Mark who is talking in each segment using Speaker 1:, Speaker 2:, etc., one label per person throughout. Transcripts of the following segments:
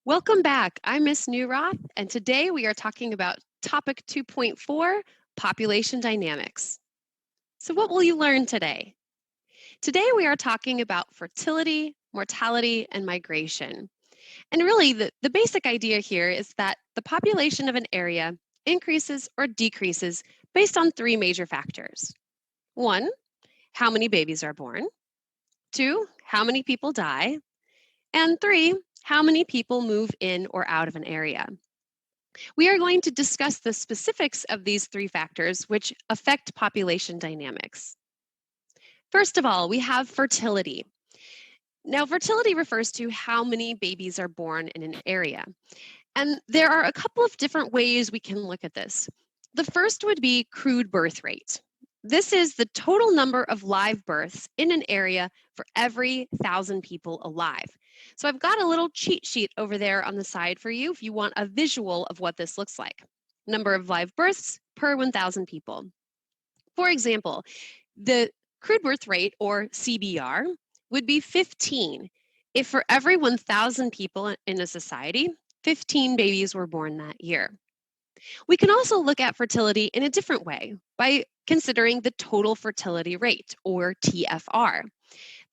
Speaker 1: Welcome back. I'm Miss Newroth, and today we are talking about topic 2.4, population dynamics. So what will you learn today? Today we are talking about fertility, mortality, and migration. And really the basic idea here is that the population of an area increases or decreases based on three major factors. One, how many babies are born. Two, how many people die. And three, how many people move in or out of an area. We are going to discuss the specifics of these three factors which affect population dynamics. First of all, we have fertility. Now, fertility refers to how many babies are born in an area. And there are a couple of different ways we can look at this. The first would be crude birth rate. This is the total number of live births in an area for every 1,000 people alive. So I've got a little cheat sheet over there on the side for you if you want a visual of what this looks like. Number of live births per 1,000 people. For example, the crude birth rate, or CBR, would be 15 if for every 1,000 people in a society, 15 babies were born that year. We can also look at fertility in a different way by considering the total fertility rate, or TFR.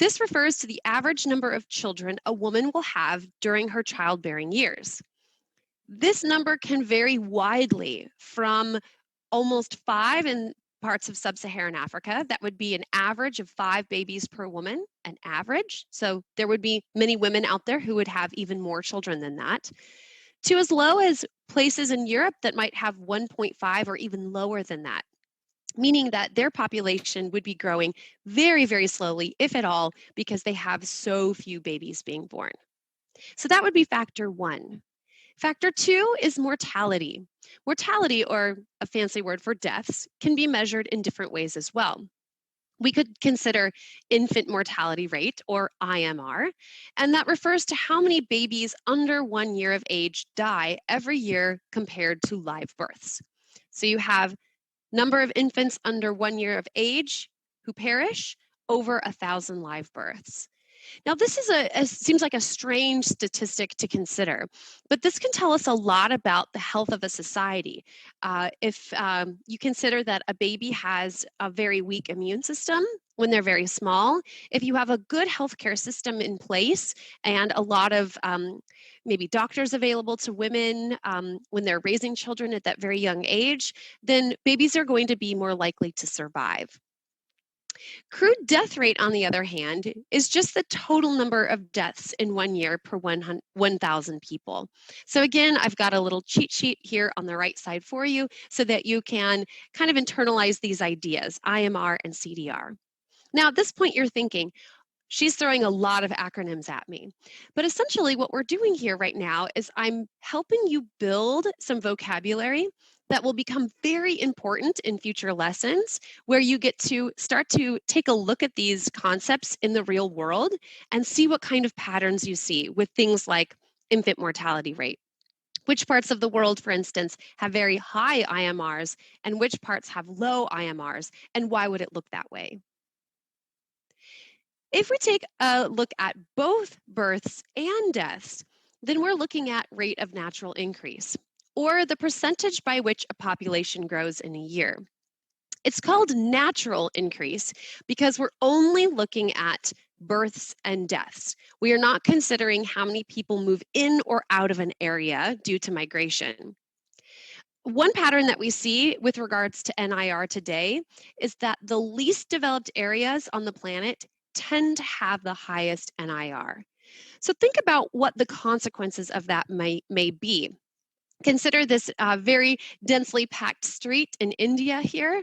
Speaker 1: This refers to the average number of children a woman will have during her childbearing years. This number can vary widely from almost 5 in parts of sub-Saharan Africa. That would be an average of 5 babies per woman, an average. So there would be many women out there who would have even more children than that, to as low as places in Europe that might have 1.5 or even lower than that, meaning that their population would be growing very, very slowly, if at all, because they have so few babies being born. So that would be factor one. Factor two is mortality. Mortality, or a fancy word for deaths, can be measured in different ways as well. We could consider infant mortality rate, or IMR, and that refers to how many babies under 1 year of age die every year compared to live births. So you have number of infants under 1 year of age who perish over 1,000 live births. Now, this is seems like a strange statistic to consider, but this can tell us a lot about the health of a society. If you consider that a baby has a very weak immune system when they're very small, if you have a good healthcare system in place and a lot of maybe doctors available to women when they're raising children at that very young age, then babies are going to be more likely to survive. Crude death rate, on the other hand, is just the total number of deaths in 1 year per 1,000 people. So again, I've got a little cheat sheet here on the right side for you so that you can kind of internalize these ideas, IMR and CDR. Now, at this point, you're thinking, she's throwing a lot of acronyms at me. But essentially what we're doing here right now is I'm helping you build some vocabulary that will become very important in future lessons, where you get to start to take a look at these concepts in the real world and see what kind of patterns you see with things like infant mortality rate. Which parts of the world, for instance, have very high IMRs and which parts have low IMRs, and why would it look that way? If we take a look at both births and deaths, then we're looking at rate of natural increase, or the percentage by which a population grows in a year. It's called natural increase because we're only looking at births and deaths. We are not considering how many people move in or out of an area due to migration. One pattern that we see with regards to NIR today is that the least developed areas on the planet tend to have the highest NIR. So think about what the consequences of that may be. Consider this very densely packed street in India here.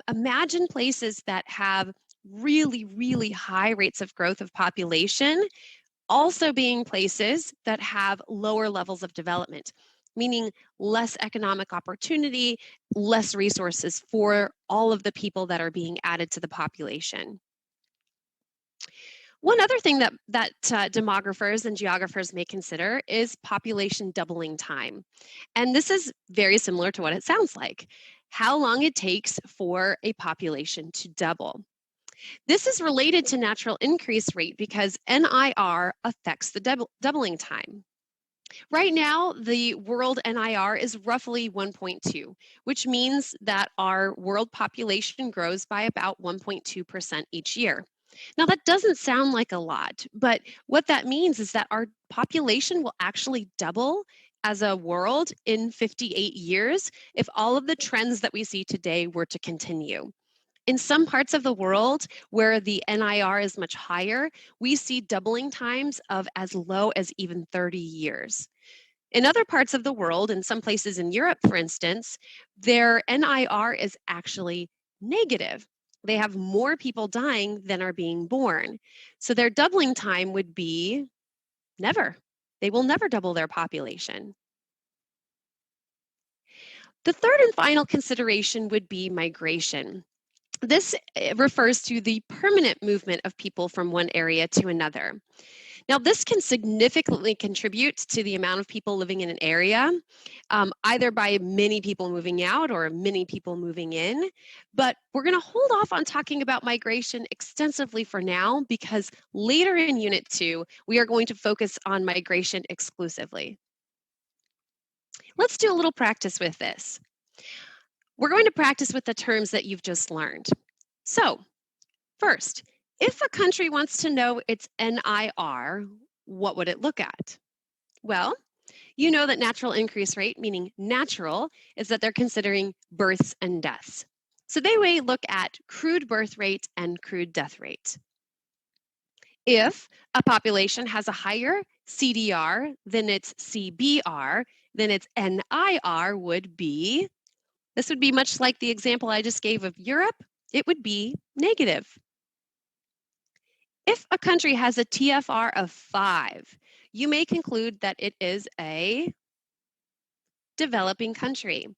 Speaker 1: Imagine places that have really, really high rates of growth of population, also being places that have lower levels of development, meaning less economic opportunity, less resources for all of the people that are being added to the population. One other thing that demographers and geographers may consider is population doubling time. And this is very similar to what it sounds like, how long it takes for a population to double. This is related to natural increase rate because NIR affects the doubling time. Right now, the world NIR is roughly 1.2, which means that our world population grows by about 1.2% each year. Now, that doesn't sound like a lot, but what that means is that our population will actually double as a world in 58 years if all of the trends that we see today were to continue. In some parts of the world where the NIR is much higher, we see doubling times of as low as even 30 years. In other parts of the world, in some places in Europe, for instance, their NIR is actually negative. They have more people dying than are being born. So their doubling time would be never. They will never double their population. The third and final consideration would be migration. This refers to the permanent movement of people from one area to another. Now, this can significantly contribute to the amount of people living in an area, either by many people moving out or many people moving in. But we're going to hold off on talking about migration extensively for now because later in Unit 2, we are going to focus on migration exclusively. Let's do a little practice with this. We're going to practice with the terms that you've just learned. So, first, if a country wants to know its NIR, what would it look at? Well, you know that natural increase rate, meaning natural, is that they're considering births and deaths. So they may look at crude birth rate and crude death rate. If a population has a higher CDR than its CBR, then its NIR would be, this would be much like the example I just gave of Europe, it would be negative. If a country has a TFR of 5, you may conclude that it is a developing country.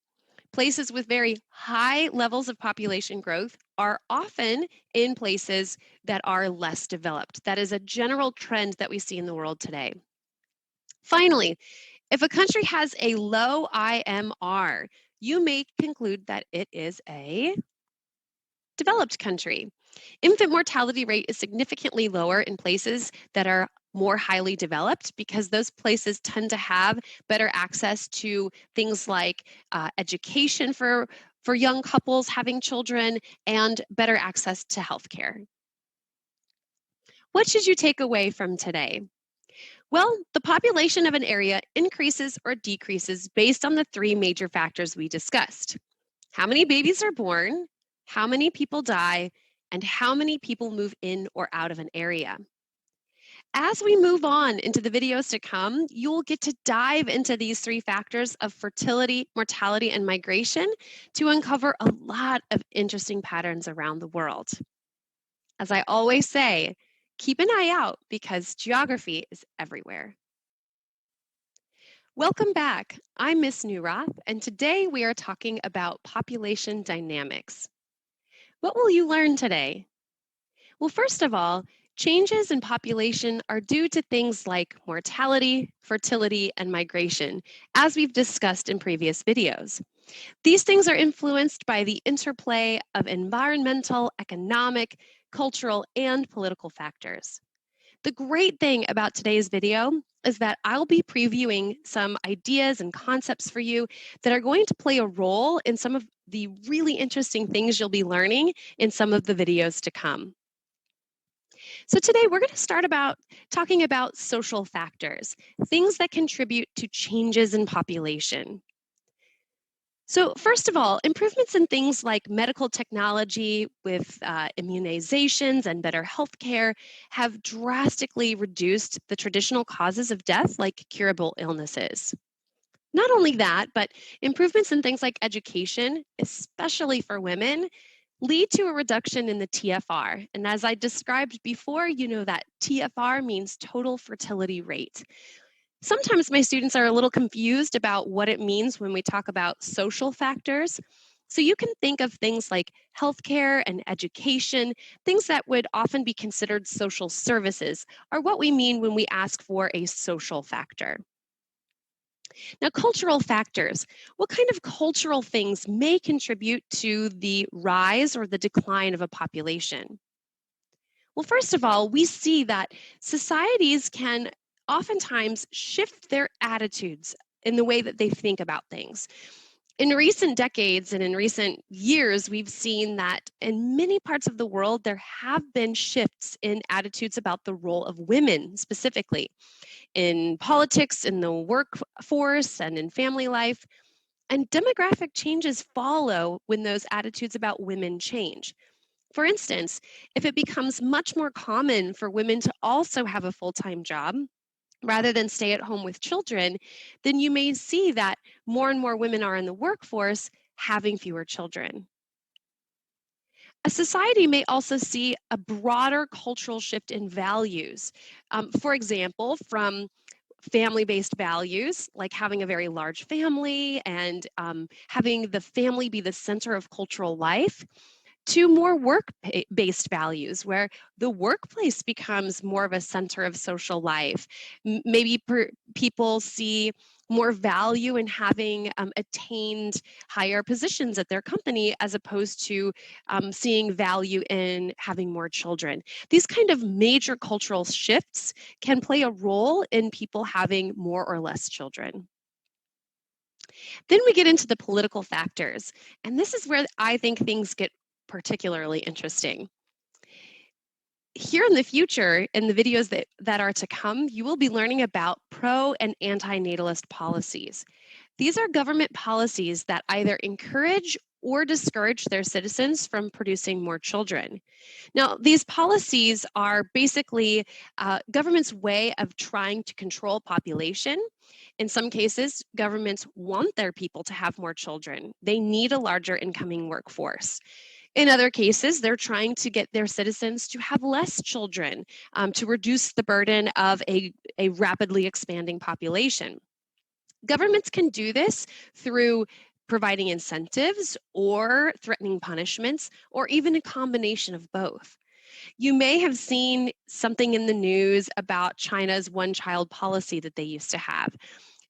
Speaker 1: Places with very high levels of population growth are often in places that are less developed. That is a general trend that we see in the world today. Finally, if a country has a low IMR, you may conclude that it is a developed country. Infant mortality rate is significantly lower in places that are more highly developed because those places tend to have better access to things like education for young couples having children and better access to healthcare. What should you take away from today? Well, the population of an area increases or decreases based on the 3 major factors we discussed. How many babies are born, how many people die, and how many people move in or out of an area. As we move on into the videos to come, you'll get to dive into these 3 factors of fertility, mortality, and migration to uncover a lot of interesting patterns around the world. As I always say, keep an eye out because geography is everywhere. Welcome back. I'm Miss Neurath, and today we are talking about population dynamics. What will you learn today? Well, first of all, changes in population are due to things like mortality, fertility, and migration, as we've discussed in previous videos. These things are influenced by the interplay of environmental, economic, cultural, and political factors. The great thing about today's video is that I'll be previewing some ideas and concepts for you that are going to play a role in some of the really interesting things you'll be learning in some of the videos to come. So today we're going to start talking about social factors, things that contribute to changes in population. So first of all, improvements in things like medical technology with immunizations and better healthcare have drastically reduced the traditional causes of death like curable illnesses. Not only that, but improvements in things like education, especially for women, lead to a reduction in the TFR. And as I described before, you know that TFR means total fertility rate. Sometimes my students are a little confused about what it means when we talk about social factors. So you can think of things like healthcare and education, things that would often be considered social services, are what we mean when we ask for a social factor. Now, cultural factors. What kind of cultural things may contribute to the rise or the decline of a population? Well, first of all, we see that societies can oftentimes shift their attitudes in the way that they think about things. In recent decades and in recent years, we've seen that in many parts of the world, there have been shifts in attitudes about the role of women specifically in politics, in the workforce, and in family life. And demographic changes follow when those attitudes about women change. For instance, if it becomes much more common for women to also have a full-time job rather than stay at home with children, then you may see that more and more women are in the workforce having fewer children. A society may also see a broader cultural shift in values. For example, from family-based values, like having a very large family and having the family be the center of cultural life, to more work-based values where the workplace becomes more of a center of social life. Maybe people see more value in having attained higher positions at their company as opposed to seeing value in having more children. These kind of major cultural shifts can play a role in people having more or less children. Then we get into the political factors, and this is where I think things get particularly interesting. Here in the future, in the videos that are to come, you will be learning about pro and anti-natalist policies. These are government policies that either encourage or discourage their citizens from producing more children. Now, these policies are basically government's way of trying to control population. In some cases, governments want their people to have more children. They need a larger incoming workforce. In other cases, they're trying to get their citizens to have less children to reduce the burden of a rapidly expanding population. Governments can do this through providing incentives or threatening punishments, or even a combination of both. You may have seen something in the news about China's one-child policy that they used to have.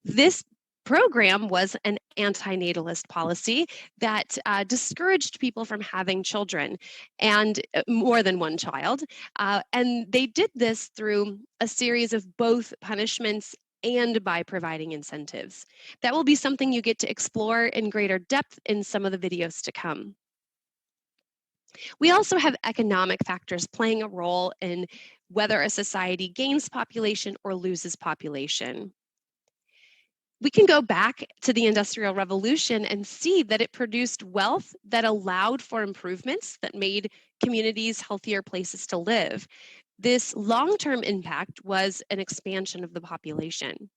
Speaker 1: This program was an anti-natalist policy that discouraged people from having children and more than one child. And they did this through a series of both punishments and by providing incentives. That will be something you get to explore in greater depth in some of the videos to come. We also have economic factors playing a role in whether a society gains population or loses population. We can go back to the Industrial Revolution and see that it produced wealth that allowed for improvements that made communities healthier places to live. This long-term impact was an expansion of the population.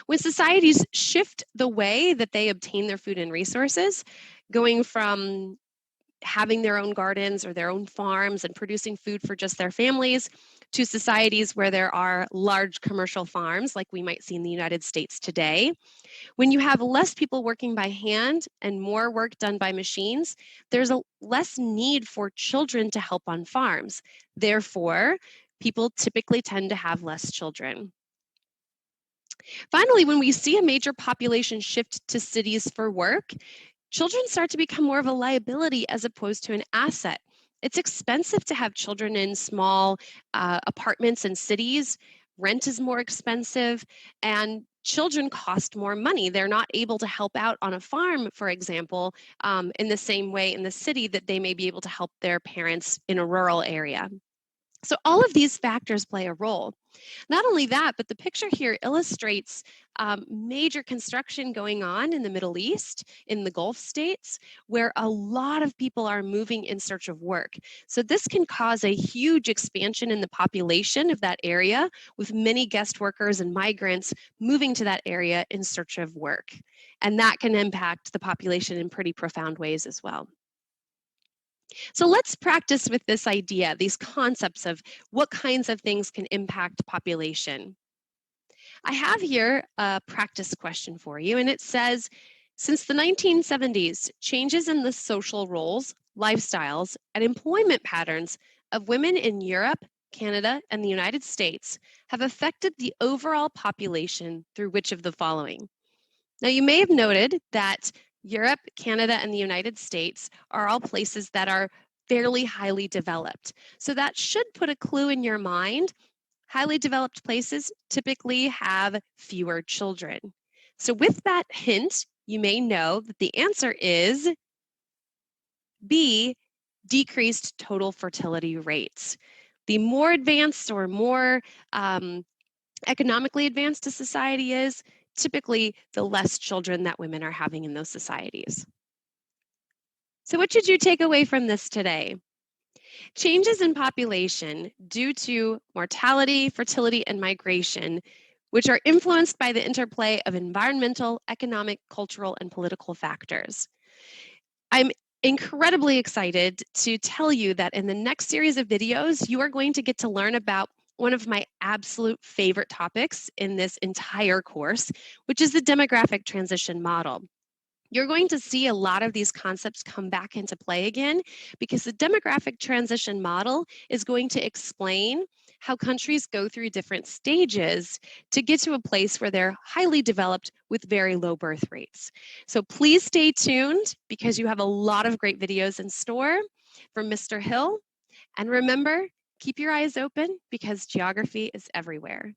Speaker 1: When societies shift the way that they obtain their food and resources, going from having their own gardens or their own farms and producing food for just their families, to societies where there are large commercial farms like we might see in the United States today. When you have less people working by hand and more work done by machines, there's a less need for children to help on farms. Therefore, people typically tend to have less children. Finally, when we see a major population shift to cities for work, children start to become more of a liability as opposed to an asset. It's expensive to have children in small apartments in cities. Rent is more expensive, and children cost more money. They're not able to help out on a farm, for example, in the same way in the city that they may be able to help their parents in a rural area. So all of these factors play a role. Not only that, but the picture here illustrates major construction going on in the Middle East, in the Gulf states, where a lot of people are moving in search of work. So this can cause a huge expansion in the population of that area, with many guest workers and migrants moving to that area in search of work. And that can impact the population in pretty profound ways as well. So let's practice with this idea, these concepts of what kinds of things can impact population. I have here a practice question for you, and it says, since the 1970s, changes in the social roles, lifestyles, and employment patterns of women in Europe, Canada, and the United States have affected the overall population through which of the following? Now, you may have noted that Europe, Canada, and the United States are all places that are fairly highly developed. So that should put a clue in your mind highly developed places typically have fewer children. So with that hint, you may know that the answer is B, decreased total fertility rates. The more advanced or more economically advanced a society is, typically the less children that women are having in those societies. So what should you take away from this today? Changes in population due to mortality, fertility, and migration, which are influenced by the interplay of environmental, economic, cultural, and political factors. I'm incredibly excited to tell you that in the next series of videos, you are going to get to learn about one of my absolute favorite topics in this entire course, which is the demographic transition model. You're going to see a lot of these concepts come back into play again because the demographic transition model is going to explain how countries go through different stages to get to a place where they're highly developed with very low birth rates. So please stay tuned because you have a lot of great videos in store from Mr. Hill. And remember, keep your eyes open because geography is everywhere.